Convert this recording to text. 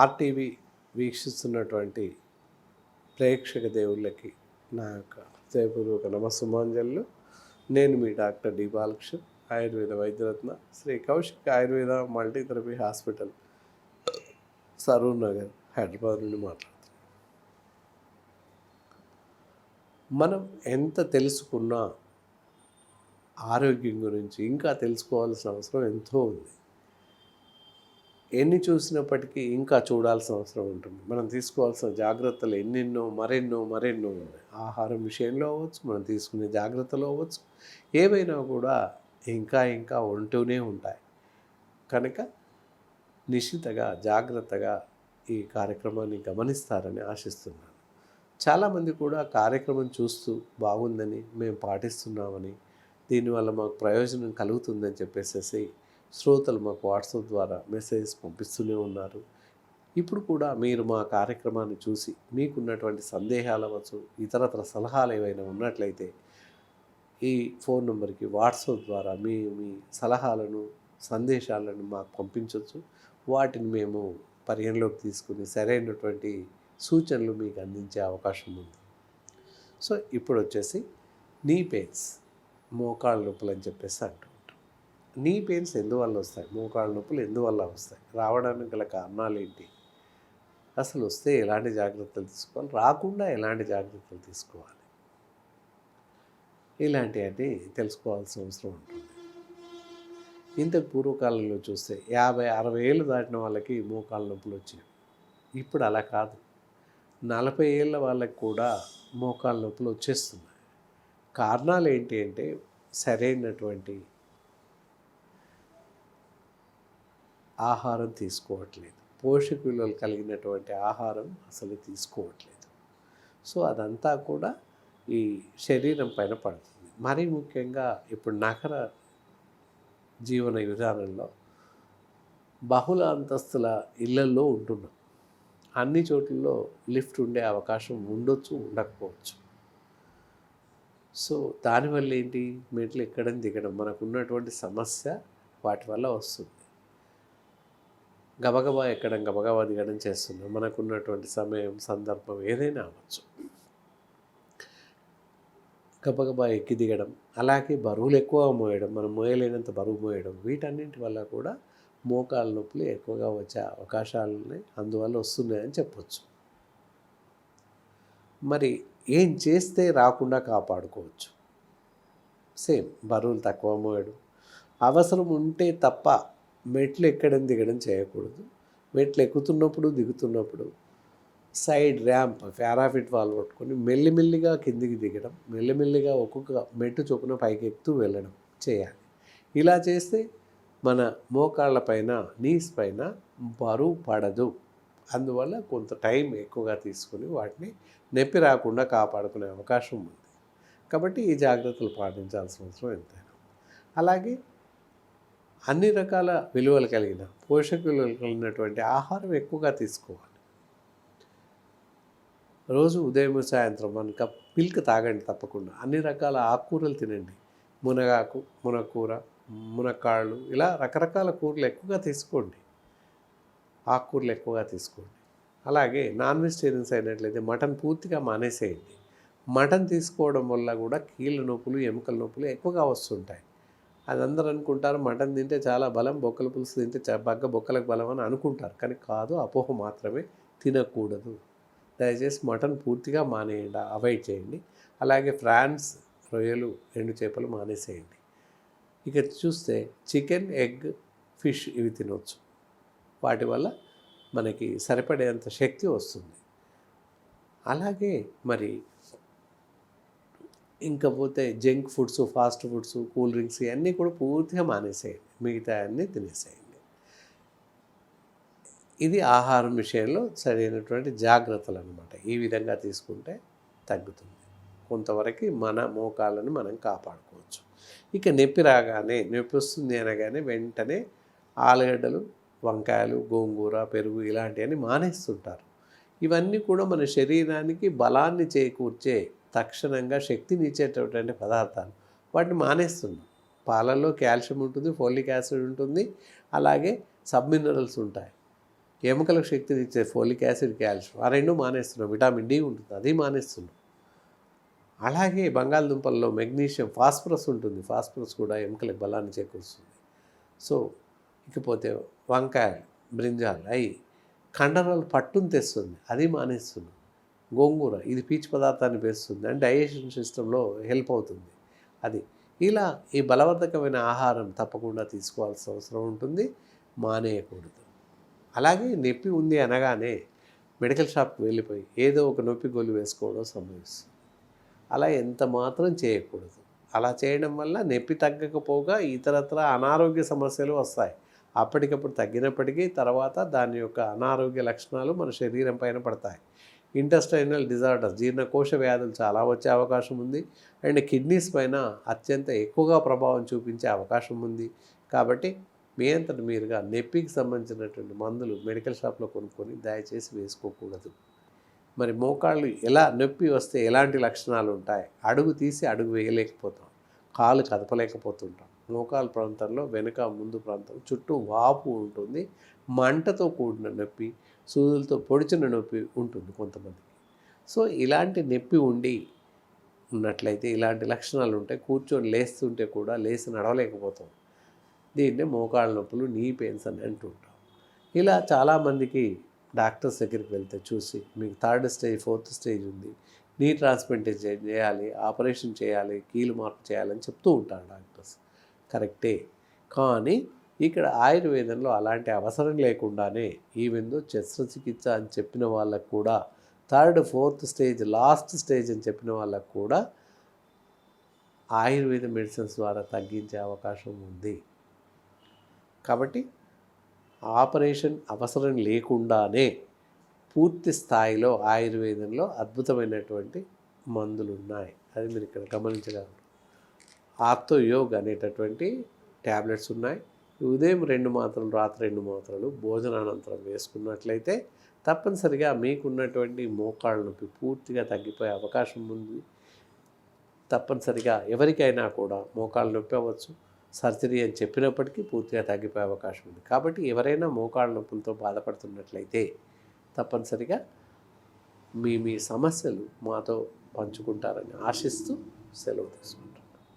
RTV వీక్షిస్తున్నటువంటి ప్రేక్షక దేవుళ్ళకి నా యొక్క హృదయపూర్వక నమస్సుమాంజలు. నేను మీ డాక్టర్ డి బాలకృష్ణ, ఆయుర్వేద వైద్యరత్న, శ్రీ కౌశిక్ ఆయుర్వేద మల్టీథెరపీ హాస్పిటల్, సరూర్ నగర్, హైదరాబాద్ నుండి మాట్లాడుతున్నాను. మనం ఎంత తెలుసుకున్నా ఆరోగ్యం గురించి ఇంకా తెలుసుకోవాల్సిన అవసరం ఎంతో ఉంది. ఎన్ని చూసినప్పటికీ ఇంకా చూడాల్సిన అవసరం ఉంటుంది. మనం తీసుకోవాల్సిన జాగ్రత్తలు ఎన్నెన్నో మరెన్నో ఉన్నాయి. ఆహారం విషయంలో అవ్వచ్చు, మనం తీసుకునే జాగ్రత్తలు అవ్వచ్చు, ఏవైనా కూడా ఇంకా ఉంటూనే ఉంటాయి. కనుక నిశ్చితగా జాగ్రత్తగా ఈ కార్యక్రమాన్ని గమనిస్తారని ఆశిస్తున్నాను. చాలామంది కూడా కార్యక్రమం చూస్తూ బాగుందని, మేము పాటిస్తున్నామని, దీనివల్ల మాకు ప్రయోజనం కలుగుతుందని చెప్పేసి శ్రోతలు మాకు వాట్సాప్ ద్వారా మెసేజ్ పంపిస్తూనే ఉన్నారు. ఇప్పుడు కూడా మీరు మా కార్యక్రమాన్ని చూసి మీకున్నటువంటి సందేహాలు అవ్వచ్చు, ఇతరత్ర సలహాలు ఏవైనా ఉన్నట్లయితే ఈ ఫోన్ నెంబర్కి వాట్సాప్ ద్వారా మీ సలహాలను, సందేశాలను మాకు పంపించవచ్చు. వాటిని మేము పరిగణలోకి తీసుకుని సరైనటువంటి సూచనలు మీకు అందించే అవకాశం ఉంది. సో ఇప్పుడు వచ్చేసి నీ పెయిన్స్, మోకాళ్ళ నొప్పులు అని చెప్పేసి అంటూ ఉంటాం. నీ పెయిన్స్ ఎందువల్ల వస్తాయి, మోకాళ్ళ నొప్పులు ఎందువల్ల వస్తాయి, రావడానికి గల కారణాలు ఏంటి, అసలు వస్తే ఎలాంటి జాగ్రత్తలు తీసుకోవాలి, రాకుండా ఎలాంటి జాగ్రత్తలు తీసుకోవాలి, ఇలాంటివన్నీ తెలుసుకోవాల్సిన అవసరం ఉంటుంది. ఇంతకు పూర్వకాలంలో చూస్తే 50-60 ఏళ్ళు దాటిన వాళ్ళకి మోకాళ్ళ నొప్పులు వచ్చాయి. ఇప్పుడు అలా కాదు, 40 ఏళ్ళ వాళ్ళకి కూడా మోకాళ్ళ నొప్పులు వచ్చేస్తున్నాయి. కారణాలు ఏంటి అంటే సరైనటువంటి ఆహారం తీసుకోవట్లేదు, పోషక విలువలు కలిగినటువంటి ఆహారం అసలు తీసుకోవట్లేదు. సో అదంతా కూడా ఈ శరీరం పైన పడుతుంది. మరీ ముఖ్యంగా ఇప్పుడు నగర జీవన విధానంలో బహుళ అంతస్తుల ఇళ్లల్లో ఉంటున్నాం. అన్ని చోట్లలో లిఫ్ట్ ఉండే అవకాశం ఉండొచ్చు, ఉండకపోవచ్చు. సో దానివల్ల ఏంటి, మెట్లు ఎక్కడం దిగడం మనకున్నటువంటి సమస్య వాటి వల్ల వస్తుంది. గబగబా ఎక్కడం, గబగబా దిగడం చేస్తున్నాం. మనకున్నటువంటి సమయం, సందర్భం ఏదైనా అవ్వచ్చు. గబగబా ఎక్కి దిగడం, అలాగే బరువులు ఎక్కువ మోయడం, మనం మోయలేనంత బరువు మోయడం, వీటన్నింటి వల్ల కూడా మోకాళ్ళ నొప్పులు ఎక్కువగా వచ్చే అవకాశాలని అందువల్ల వస్తున్నాయని చెప్పొచ్చు. మరి ఏం చేస్తే రాకుండా కాపాడుకోవచ్చు? సేమ్ బరువులు తక్కువ మోయడం, అవసరం ఉంటే తప్ప మెట్లు ఎక్కడం దిగడం చేయకూడదు. మెట్లు ఎక్కుతున్నప్పుడు దిగుతున్నప్పుడు సైడ్ ర్యాంప్, పారాఫిట్ వాల్ పట్టుకొని మెల్లిమెల్లిగా కిందికి దిగడం, మెల్లిమెల్లిగా ఒక్కొక్క మెట్టు చొప్పున పైకి ఎక్కుతూ వెళ్ళడం చేయాలి. ఇలా చేస్తే మన మోకాళ్ళ పైన, నీస్ పైన బరువు పడదు. అందువల్ల కొంత టైం ఎక్కువగా తీసుకుని వాటిని నొప్పి రాకుండా కాపాడుకునే అవకాశం ఉంది. కాబట్టి ఈ జాగ్రత్తలు పాటించాల్సిన అవసరం ఎంతైనా. అలాగే అన్ని రకాల విలువలు కలిగిన, పోషక విలువలు కలిగినటువంటి ఆహారం ఎక్కువగా తీసుకోవాలి. రోజు ఉదయం సాయంత్రం 1 కప్ మిల్క్ తాగండి తప్పకుండా. అన్ని రకాల ఆకుకూరలు తినండి. మునగాకు, మునక్కూర, మునక్కాళ్ళు, ఇలా రకరకాల కూరలు ఎక్కువగా తీసుకోండి. ఆకుకూరలు ఎక్కువగా తీసుకోండి. అలాగే నాన్ వెజిటేరియన్స్ అయినట్లయితే మటన్ పూర్తిగా మానేసేయండి. మటన్ తీసుకోవడం వల్ల కూడా కీళ్ళ నొప్పులు, ఎముకల నొప్పులు ఎక్కువగా వస్తుంటాయి. అది అందరూ అనుకుంటారు మటన్ తింటే చాలా బలం, బొక్కల పులుసు తింటే బొక్కలకు బలం అని అనుకుంటారు. కానీ కాదు, అపోహ మాత్రమే. తినకూడదు. దయచేసి మటన్ పూర్తిగా మానేయండి, అవాయిడ్ చేయండి. అలాగే ఫ్రాన్స్, రొయ్యలు, ఎండు చేపలు మానేసేయండి. ఇక చూస్తే చికెన్, ఎగ్, ఫిష్ ఇవి తినవచ్చు. వాటి వల్ల మనకి సరిపడేంత శక్తి వస్తుంది. అలాగే మరి ఇంకపోతే junk foods, fast foods, cool drinks ఇవన్నీ కూడా పూర్తిగా మానేసేయండి. మిగతా అన్నీ తినేసేయండి. ఇది ఆహారం విషయంలో సరైనటువంటి జాగ్రత్తలు అన్నమాట. ఈ విధంగా తీసుకుంటే తగ్గుతుంది. కొంతవరకు మన మోకాళ్ళను మనం కాపాడుకోవచ్చు. ఇక నొప్పి రాగానే, నొప్పి వస్తుంది అనగానే వెంటనే ఆలుగడ్డలు, వంకాయలు, గోంగూర, పెరుగు ఇలాంటివన్నీ మానేస్తుంటారు. ఇవన్నీ కూడా మన శరీరానికి బలాన్ని చేకూర్చే, తక్షణంగా శక్తిని ఇచ్చేటటువంటి పదార్థాలు. వాటిని మానేస్తున్నాం. పాలల్లో కాల్షియం ఉంటుంది, ఫోలిక్ యాసిడ్ ఉంటుంది, అలాగే సబ్ మినరల్స్ ఉంటాయి. ఎముకలకు శక్తినిచ్చే ఫోలిక్ యాసిడ్, కాల్షియం ఆ రెండు మానేస్తున్నాం. విటమిన్ డి ఉంటుంది, అది మానేస్తున్నాం. అలాగే బంగాళదుంపల్లో మెగ్నీషియం, ఫాస్ఫరస్ ఉంటుంది. ఫాస్ఫరస్ కూడా ఎముకలకు బలాన్ని చేకూరుస్తుంది. సో ఇకపోతే వంకాయలు, బ్రింజాలు అవి కండరాలు పట్టును తెస్తుంది, అది మానేస్తున్నాం. గోంగూర ఇది పీచు పదార్థాన్ని పెంచుతుంది అండ్ డైజెషన్ సిస్టంలో హెల్ప్ అవుతుంది. అది ఇలా ఈ బలవర్ధకమైన ఆహారం తప్పకుండా తీసుకోవాల్సిన అవసరం ఉంటుంది, మానేయకూడదు. అలాగే నొప్పి ఉంది అనగానే మెడికల్ షాప్కి వెళ్ళిపోయి ఏదో ఒక నొప్పి గొల్లు వేసుకోవడం సంభవిస్తుంది. అలా ఎంత మాత్రం చేయకూడదు. అలా చేయడం వల్ల నొప్పి తగ్గకపోగా ఇతరత్ర అనారోగ్య సమస్యలు వస్తాయి. అప్పటికప్పుడు తగ్గినప్పటికీ తర్వాత దాని యొక్క అనారోగ్య లక్షణాలు మన శరీరం పైన పడతాయి. ఇంటెస్టైనల్ డిజార్డర్స్, జీర్ణకోశ వ్యాధులు చాలా వచ్చే అవకాశం ఉంది అండ్ కిడ్నీస్ పైన అత్యంత ఎక్కువగా ప్రభావం చూపించే అవకాశం ఉంది. కాబట్టి మీ అంతట మీరుగా నొప్పికి సంబంధించినటువంటి మందులు మెడికల్ షాప్లో కొనుక్కొని దయచేసి వేసుకోకూడదు. మరి మోకాళ్ళు ఎలా నొప్పి వస్తే ఎలాంటి లక్షణాలు ఉంటాయి? అడుగు తీసి అడుగు వేయలేకపోతాం, కాలు కదపలేకపోతుంటాం. మోకాలు ప్రాంతంలో వెనుక ముందు ప్రాంతం చుట్టూ వాపు ఉంటుంది, మంటతో కూడిన నొప్పి, సూదులతో పొడిచిన నొప్పి ఉంటుంది కొంతమందికి. సో ఇలాంటి నొప్పి ఉన్నట్లయితే ఇలాంటి లక్షణాలు ఉంటాయి. కూర్చొని లేస్తుంటే కూడా లేచి నడవలేకపోతాం. దీన్నే మోకాళ్ళ నొప్పులు, నీ పెయిన్స్ అని అంటుంటాం. ఇలా చాలామందికి డాక్టర్స్ దగ్గరికి వెళ్తే చూసి మీకు 3rd స్టేజ్ 4th స్టేజ్ ఉంది, నీ ట్రాన్స్ప్లాంటేషన్ చేయాలి, ఆపరేషన్ చేయాలి, కీలు మార్పు చేయాలని చెప్తూ ఉంటారు డాక్టర్స్. కరెక్టే. కానీ ఇక్కడ ఆయుర్వేదంలో అలాంటి అవసరం లేకుండానే ఈవెందో శస్త్రచికిత్స అని చెప్పిన వాళ్ళకు కూడా 3rd 4th stage last stage అని చెప్పిన వాళ్ళకు కూడా ఆయుర్వేద మెడిసిన్స్ ద్వారా తగ్గించే అవకాశం ఉంది. కాబట్టి ఆపరేషన్ అవసరం లేకుండానే పూర్తి స్థాయిలో ఆయుర్వేదంలో అద్భుతమైనటువంటి మందులు ఉన్నాయి. అది మీరు ఇక్కడ గమనించగలరు. ఆర్తోయోగ్ అనేటటువంటి ట్యాబ్లెట్స్ ఉన్నాయి. ఉదయం 2 మాత్రలు, రాత్రి 2 మాత్రలు భోజనానంతరం వేసుకున్నట్లయితే తప్పనిసరిగా మీకున్నటువంటి మోకాళ్ళ నొప్పి పూర్తిగా తగ్గిపోయే అవకాశం ఉంది. తప్పనిసరిగా ఎవరికైనా కూడా మోకాళ్ళ నొప్పి అవ్వచ్చు, సర్జరీ అని చెప్పినప్పటికీ పూర్తిగా తగ్గిపోయే అవకాశం ఉంది. కాబట్టి ఎవరైనా మోకాళ్ళ నొప్పులతో బాధపడుతున్నట్లయితే తప్పనిసరిగా మీ సమస్యలు మాతో పంచుకుంటారని ఆశిస్తూ సెలవు తీసుకుంటాం.